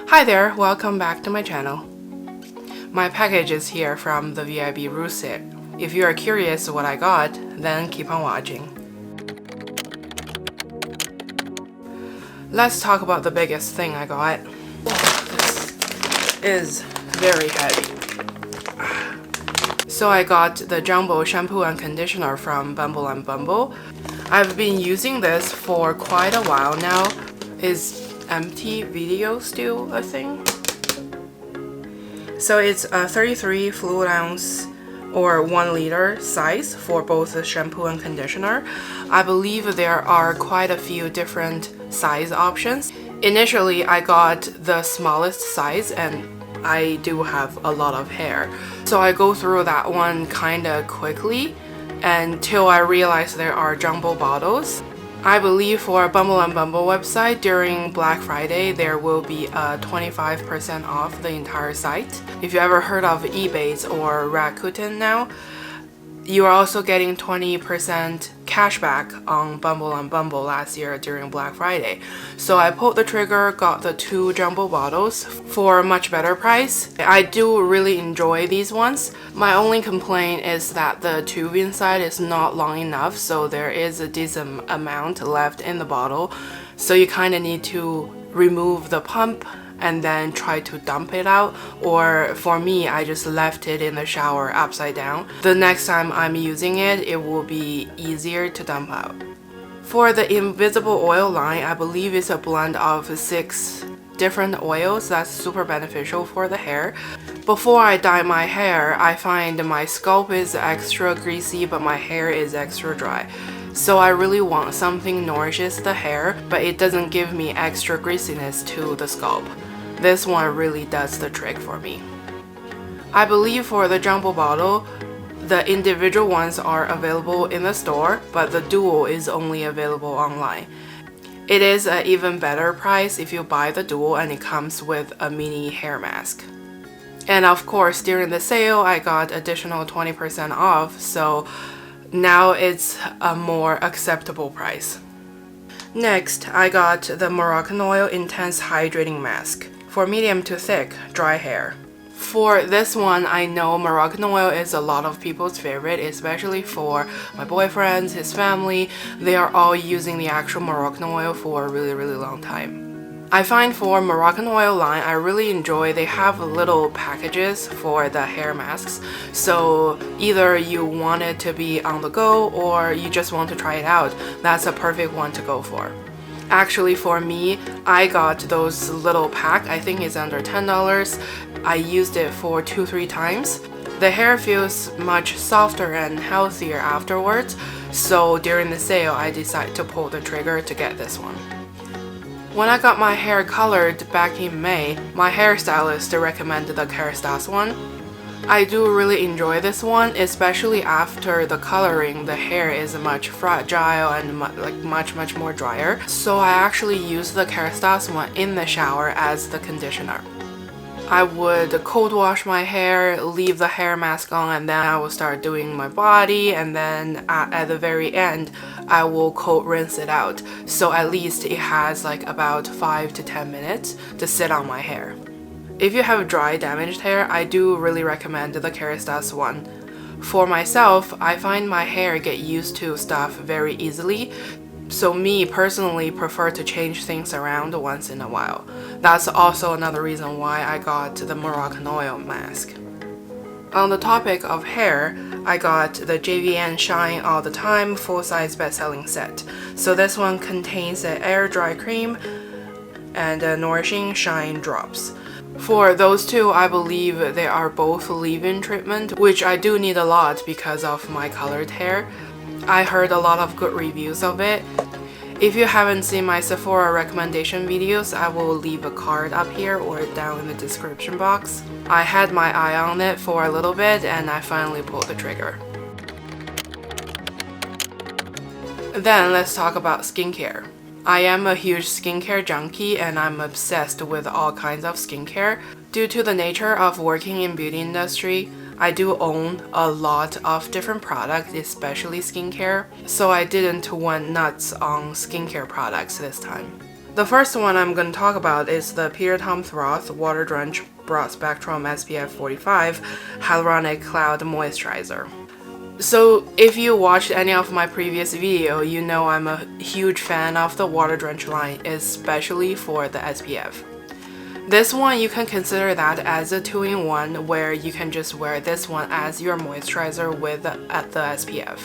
Hi there, welcome back to my channel. My package is here from the VIB root set. If you are curious what I got, then keep on watching. Let's talk about the biggest thing I got. This is very heavy. So I got the Jumbo shampoo and conditioner from Bumble and Bumble. I've been using this for quite a while now. Is empty video still a thing? So it's a 33 fluid ounce or 1 liter size for both the shampoo and conditioner. I believe there are quite a few different size options. Initially, I got the smallest size and I do have a lot of hair. So I go through that one kinda quickly until I realize there are jumbo bottles. I believe for Bumble and Bumble website during Black Friday there will be a 25% off the entire site. If you ever heard of Ebates or Rakuten now, you are also getting 20% cashback on Bumble and Bumble last year during Black Friday. So I pulled the trigger, got the 2 jumbo bottles for a much better price. I do really enjoy these ones. My only complaint is that the tube inside is not long enough, so there is a decent amount left in the bottle. So you kind of need to remove the pump and then try to dump it out, or for me, I just left it in the shower upside down. The next time I'm using it, it will be easier to dump out. For the invisible oil line, I believe it's a blend of 6 different oils that's super beneficial for the hair. Before I dye my hair, I find my scalp is extra greasy but my hair is extra dry. So I really want something nourishes the hair, but it doesn't give me extra greasiness to the scalp. This one really does the trick for me. I believe for the jumbo bottle, the individual ones are available in the store, but the dual is only available online. It is an even better price if you buy the dual and it comes with a mini hair mask. And of course, during the sale, I got additional 20% off, so now it's a more acceptable price. Next, I got the Moroccan Oil Intense Hydrating Mask for medium to thick dry hair. For this one, I know Moroccan oil is a lot of people's favorite, especially for my boyfriends, his family. They are all using the actual Moroccan oil for a really long time. I find for Moroccan oil line, I really enjoy they have little packages for the hair masks. So either you want it to be on the go or you just want to try it out, that's a perfect one to go for. Actually, for me, I got those little pack. I think it's under $10. I used it for 2-3 times. The hair feels much softer and healthier afterwards. So during the sale, I decided to pull the trigger to get this one. When I got my hair colored back in May, my hairstylist recommended the Kerastase one. I do really enjoy this one, especially after the coloring. The hair is much fragile and much more drier. So I actually use the Kerastase one in the shower as the conditioner. I would cold wash my hair, leave the hair mask on, and then I will start doing my body, and then at the very end I will cold rinse it out. So at least it has like about 5 to 10 minutes to sit on my hair. If you have dry, damaged hair, I do really recommend the Kerastase one. For myself, I find my hair get used to stuff very easily, so me personally prefer to change things around once in a while. That's also another reason why I got the Moroccan oil mask. On the topic of hair, I got the JVN Shine All the Time full-size best-selling set. So this one contains an air dry cream and a nourishing shine drops. For those two, I believe they are both leave-in treatment, which I do need a lot because of my colored hair. I heard a lot of good reviews of it. If you haven't seen my Sephora recommendation videos, I will leave a card up here or down in the description box. I had my eye on it for a little bit and I finally pulled the trigger. Then let's talk about skincare. I am a huge skincare junkie and I'm obsessed with all kinds of skincare. Due to the nature of working in beauty industry, I do own a lot of different products, especially skincare, so I didn't went nuts on skincare products this time. The first one I'm going to talk about is the Peter Tom Frost Water Drench Broad Spectrum SPF 45 Hyaluronic Cloud Moisturizer. So if you watched any of my previous video, you know I'm a huge fan of the Water Drench line, especially for the SPF. This one, you can consider that as a 2-in-1, where you can just wear this one as your moisturizer with the SPF.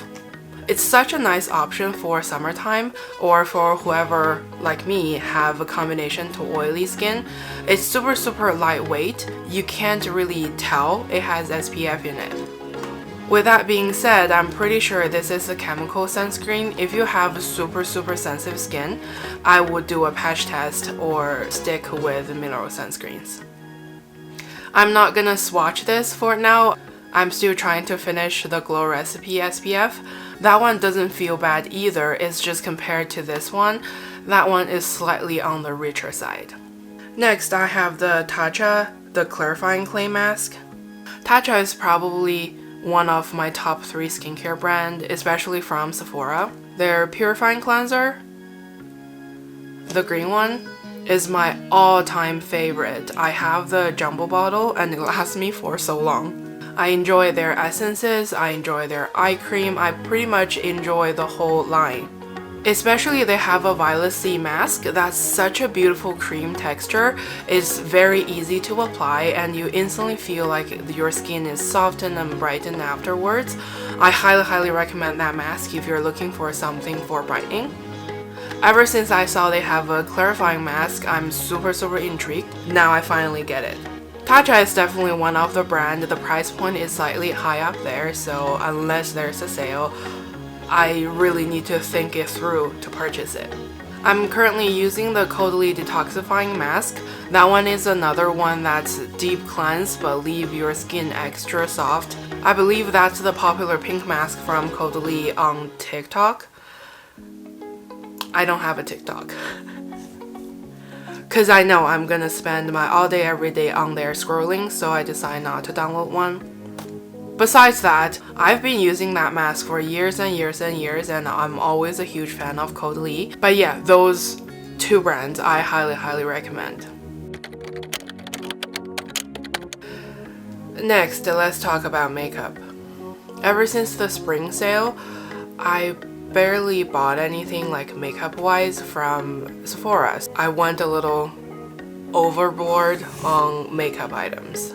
It's such a nice option for summertime or for whoever, like me, have a combination to oily skin. It's super lightweight. You can't really tell it has SPF in it. With that being said, I'm pretty sure this is a chemical sunscreen. If you have super sensitive skin, I would do a patch test or stick with mineral sunscreens. I'm not gonna swatch this for now. I'm still trying to finish the Glow Recipe SPF. That one doesn't feel bad either, it's just compared to this one, that one is slightly on the richer side. Next, I have the Tatcha, the Clarifying Clay Mask. Tatcha is probably one of my top 3 skincare brand, especially from Sephora. Their Purifying Cleanser, the green one, is my all-time favorite. I have the jumbo bottle and it lasts me for so long. I enjoy their essences, I enjoy their eye cream, I pretty much enjoy the whole line. Especially they have a Violet C mask that's such a beautiful cream texture. It's very easy to apply and you instantly feel like your skin is softened and brightened afterwards. I highly recommend that mask if you're looking for something for brightening. Ever since I saw they have a clarifying mask, I'm super intrigued. Now I finally get it. Tatcha is definitely one of the brand. The price point is slightly high up there, so unless there's a sale, I really need to think it through to purchase it. I'm currently using the Caudalie Detoxifying Mask. That one is another one that's deep cleanse but leave your skin extra soft. I believe that's the popular pink mask from Caudalie on TikTok. I don't have a TikTok. Cause I know I'm gonna spend my all day every day on there scrolling, so I decide not to download one. Besides that, I've been using that mask for years and years and I'm always a huge fan of Caudalie. But yeah, those 2 brands I highly recommend. Next, let's talk about makeup. Ever since the spring sale, I barely bought anything like makeup wise from Sephora. I went a little overboard on makeup items.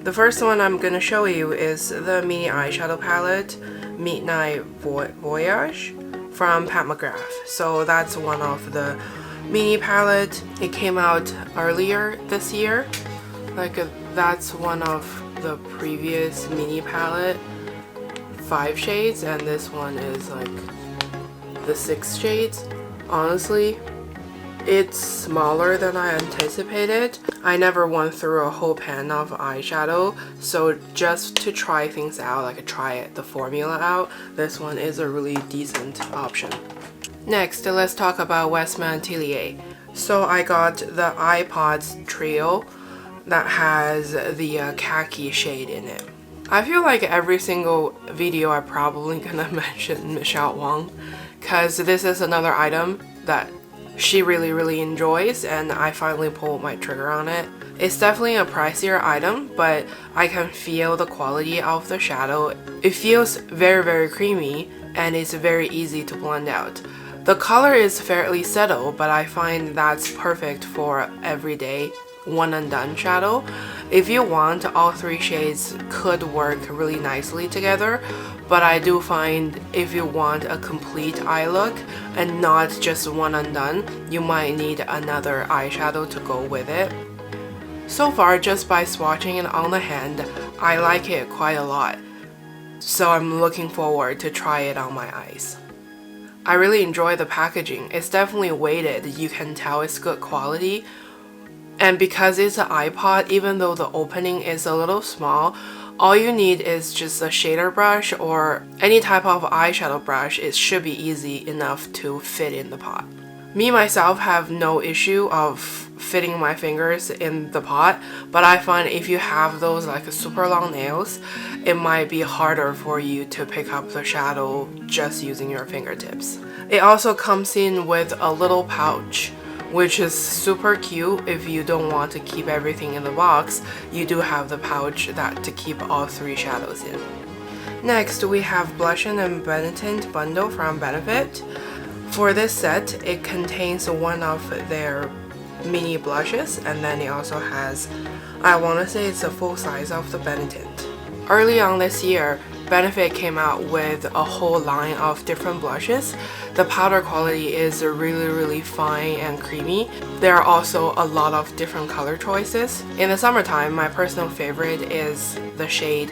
The first one I'm gonna show you is the mini eyeshadow palette Midnight Voyage from Pat McGrath. So that's one of the mini palette. It came out earlier this year. That's one of the previous mini palette, 5 shades, and this one is like the 6 shades. Honestly, it's smaller than I anticipated. I never went through a whole pan of eyeshadow, so just to try things out, like try the formula out, this one is a really decent option. Next, let's talk about Westman Atelier. So I got the iPods trio that has the khaki shade in it. I feel like every single video I'm probably gonna mention Michelle Wang, because this is another item that she really enjoys and I finally pulled my trigger on it. It's definitely a pricier item, but I can feel the quality of the shadow. It feels very creamy and it's very easy to blend out. The color is fairly subtle, but I find that's perfect for everyday one and done shadow. If you want, all 3 shades could work really nicely together, but I do find if you want a complete eye look and not just one and done, you might need another eyeshadow to go with it. So far, just by swatching it on the hand, I like it quite a lot, so I'm looking forward to try it on my eyes. I really enjoy the packaging. It's definitely weighted, you can tell it's good quality. And because it's an iPod, even though the opening is a little small, all you need is just a shader brush or any type of eyeshadow brush. It should be easy enough to fit in the pot. Me myself have no issue of fitting my fingers in the pot, but I find if you have those like super long nails, it might be harder for you to pick up the shadow just using your fingertips. It also comes in with a little pouch which is super cute. If you don't want to keep everything in the box, you do have the pouch that to keep all 3 shadows in. Next, we have Blush and Benetint bundle from Benefit. For this set, it contains one of their mini blushes, and then it also has, I want to say it's a full size of the Benetint. Early on this year, Benefit came out with a whole line of different blushes. The powder quality is really fine and creamy. There are also a lot of different color choices. In the summertime, my personal favorite is the shade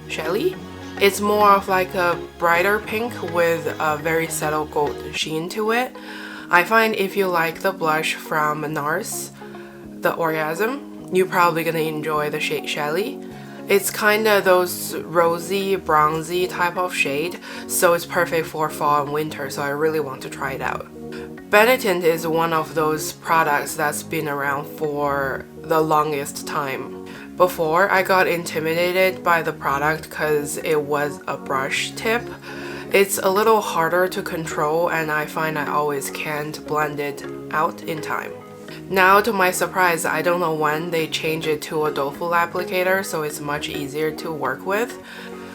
Shelly. It's more of like a brighter pink with a very subtle gold sheen to it. I find if you like the blush from NARS, the Orgasm, you're probably gonna enjoy the shade Shelly. It's kinda those rosy, bronzy type of shade, so it's perfect for fall and winter, so I really want to try it out. Benetint is one of those products that's been around for the longest time. Before, I got intimidated by the product because it was a brush tip. It's a little harder to control, and I find I always can't blend it out in time. Now, to my surprise, I don't know when they changed it to a doe foot applicator, so it's much easier to work with.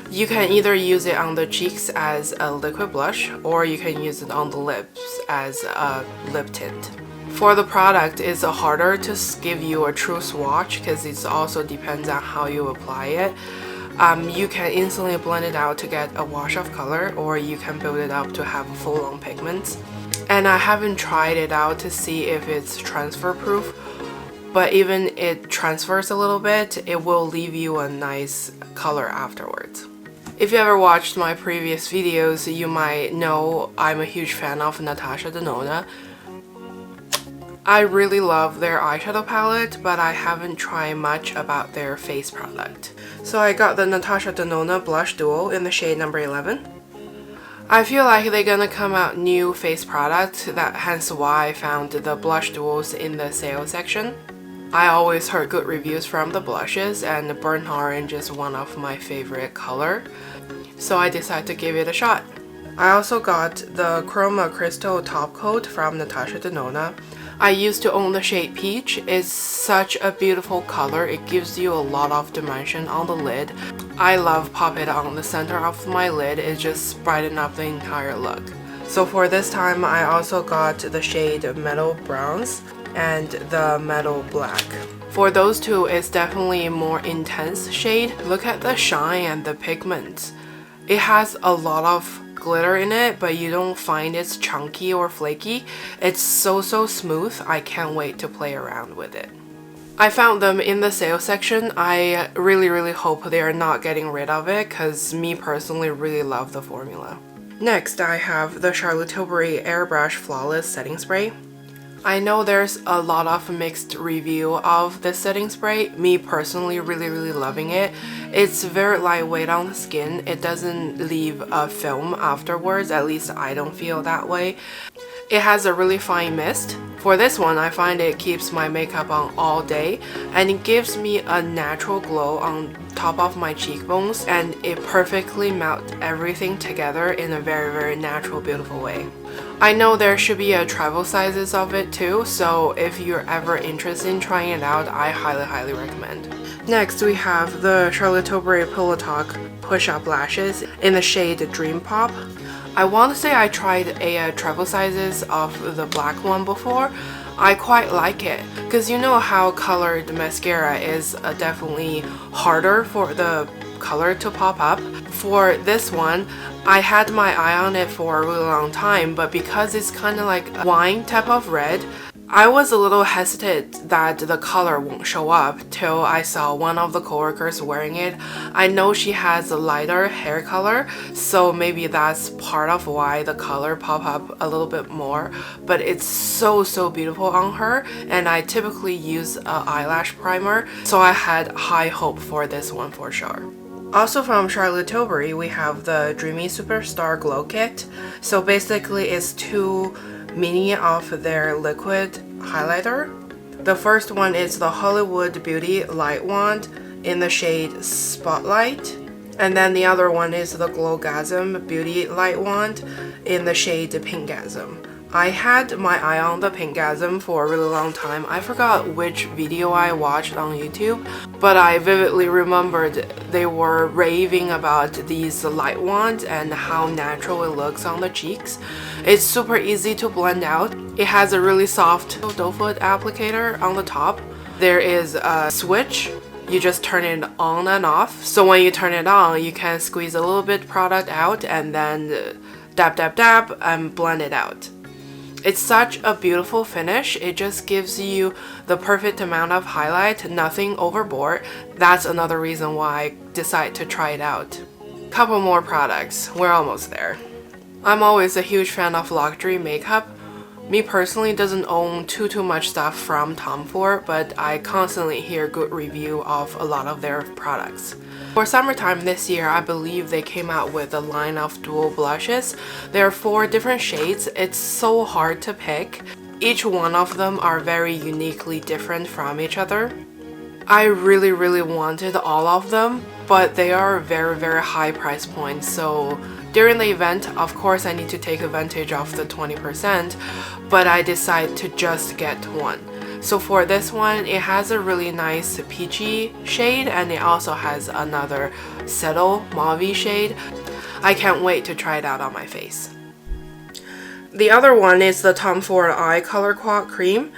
You can either use it on the cheeks as a liquid blush, or you can use it on the lips as a lip tint. For the product, it's harder to give you a true swatch because it also depends on how you apply it. You can instantly blend it out to get a wash of color, or you can build it up to have full-on pigments. And I haven't tried it out to see if it's transfer proof, but even it transfers a little bit, it will leave you a nice color afterwards. If you ever watched my previous videos, you might know I'm a huge fan of Natasha Denona. I really love their eyeshadow palette, but I haven't tried much about their face product. So I got the Natasha Denona Blush Duo in the shade number 11. I feel like they're gonna come out new face products, hence why I found the blush duos in the sale section. I always heard good reviews from the blushes, and burnt orange is one of my favorite color, so I decided to give it a shot. I also got the Chroma Crystal Top Coat from Natasha Denona. I used to own the shade Peach. It's such a beautiful color. It gives you a lot of dimension on the lid. I love pop it on the center of my lid. It just brighten up the entire look. So for this time, I also got the shade Metal Browns and the Metal Black. For those two, it's definitely a more intense shade. Look at the shine and the pigments. It has a lot of glitter in it, but you don't find it's chunky or flaky. It's so smooth. I can't wait to play around with it. I found them in the sale section. I really hope they are not getting rid of it, because me personally really love the formula. Next, I have the Charlotte Tilbury Airbrush Flawless Setting Spray. I know there's a lot of mixed review of this setting spray. Me personally really loving it. It's very lightweight on the skin. It doesn't leave a film afterwards, at least I don't feel that way. It has a really fine mist. For this one, I find it keeps my makeup on all day, and it gives me a natural glow on top of my cheekbones, and it perfectly melts everything together in a very natural, beautiful way. I know there should be a travel sizes of it too, so if you're ever interested in trying it out, I highly recommend. Next, we have the Charlotte Tilbury Pillow Talk Push-Up Lashes in the shade Dream Pop. I want to say I tried a travel sizes of the black one before. I quite like it, because you know how colored mascara is definitely harder for the color to pop up. For this one, I had my eye on it for a really long time, but because it's kind of like a wine type of red, I was a little hesitant that the color won't show up till I saw one of the coworkers wearing it. I know she has a lighter hair color, so maybe that's part of why the color pop up a little bit more, but it's so beautiful on her, and I typically use an eyelash primer, so I had high hope for this one for sure. Also from Charlotte Tilbury, we have the Dreamy Superstar Glow Kit. So basically it's 2 mini of their liquid highlighter. The first one is the Hollywood Beauty Light Wand in the shade Spotlight. And then the other one is the Glowgasm Beauty Light Wand in the shade Pinkgasm. I had my eye on the Pinkgasm for a really long time. I forgot which video I watched on YouTube, but I vividly remembered they were raving about these light ones and how natural it looks on the cheeks. It's super easy to blend out. It has a really soft doe foot applicator on the top. There is a switch. You just turn it on and off. So when you turn it on, you can squeeze a little bit product out and then dab dab dab and blend it out. It's such a beautiful finish. It just gives you the perfect amount of highlight, nothing overboard. That's another reason why I decided to try it out. Couple more products. We're almost there. I'm always a huge fan of luxury makeup. Me personally doesn't own too much stuff from Tom Ford, but I constantly hear good review of a lot of their products. For summertime this year, I believe they came out with a line of dual blushes. There are 4 different shades. It's so hard to pick. Each one of them are very uniquely different from each other. I really wanted all of them, but they are very high price points, so during the event, of course, I need to take advantage of the 20%, but I decided to just get one. So for this one, it has a really nice peachy shade, and it also has another subtle mauve shade. I can't wait to try it out on my face. The other one is the Tom Ford Eye Color Quad Cream.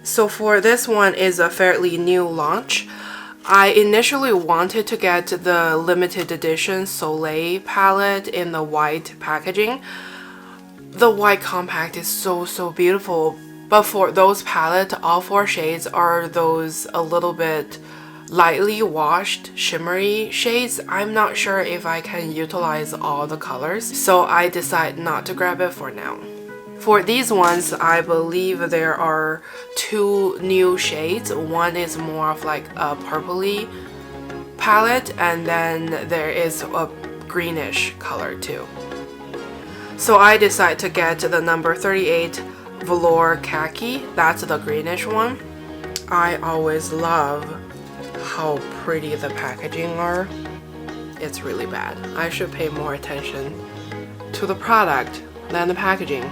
So for this one is a fairly new launch. I initially wanted to get the limited edition Soleil palette in the white packaging. The white compact is so beautiful, but for those palettes, all 4 shades are those a little bit lightly washed shimmery shades. I'm not sure if I can utilize all the colors, so I decided not to grab it for now. For these ones, I believe there are 2 new shades. One is more of like a purpley palette, and then there is a greenish color too. So I decided to get the number 38 Velour Khaki. That's the greenish one. I always love how pretty the packaging are. It's really bad. I should pay more attention to the product than the packaging.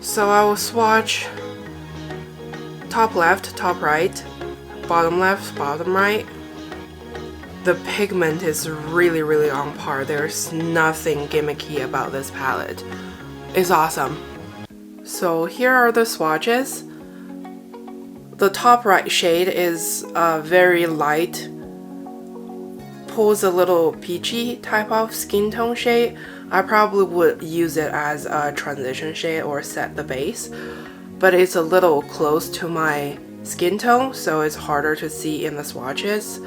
So I will swatch top left, top right, bottom left, bottom right. The pigment is really on par. There's nothing gimmicky about this palette. It's awesome. So here are the swatches. The top right shade is very light, pulls a little peachy type of skin tone shade. I probably would use it as a transition shade or set the base, but it's a little close to my skin tone, so it's harder to see in the swatches.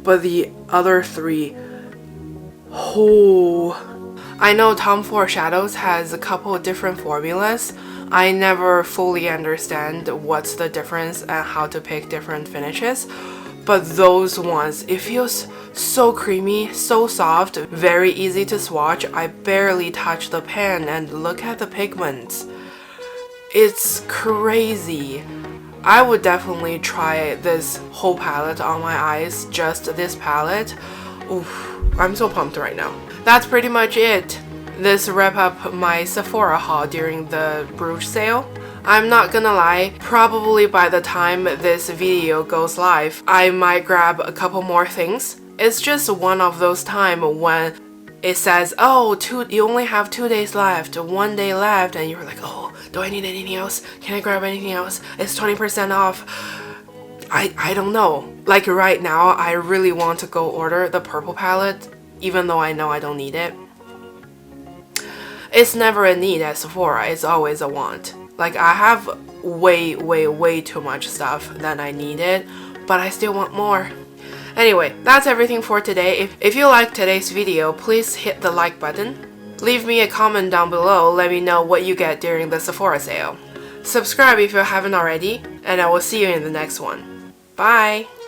But the other 3, I know Tom Ford Shadows has a couple of different formulas. I never fully understand what's the difference and how to pick different finishes. But those ones, it feels so creamy, so soft, very easy to swatch. I barely touch the pen and look at the pigments. It's crazy. I would definitely try this whole palette on my eyes, just this palette. Oof, I'm so pumped right now. That's pretty much it. This wrap up my Sephora haul during the Bruges sale. I'm not gonna lie, probably by the time this video goes live, I might grab a couple more things. It's just one of those times when it says, oh, you only have 2 days left, 1 day left, and you're like, oh, do I need anything else? Can I grab anything else? It's 20% off. I don't know. Like right now, I really want to go order the purple palette, even though I know I don't need it. It's never a need at Sephora, it's always a want. Like I have way too much stuff than I needed, but I still want more. Anyway, that's everything for today. If you liked today's video, please hit the like button. Leave me a comment down below, let me know what you get during the Sephora sale. Subscribe if you haven't already, and I will see you in the next one. Bye!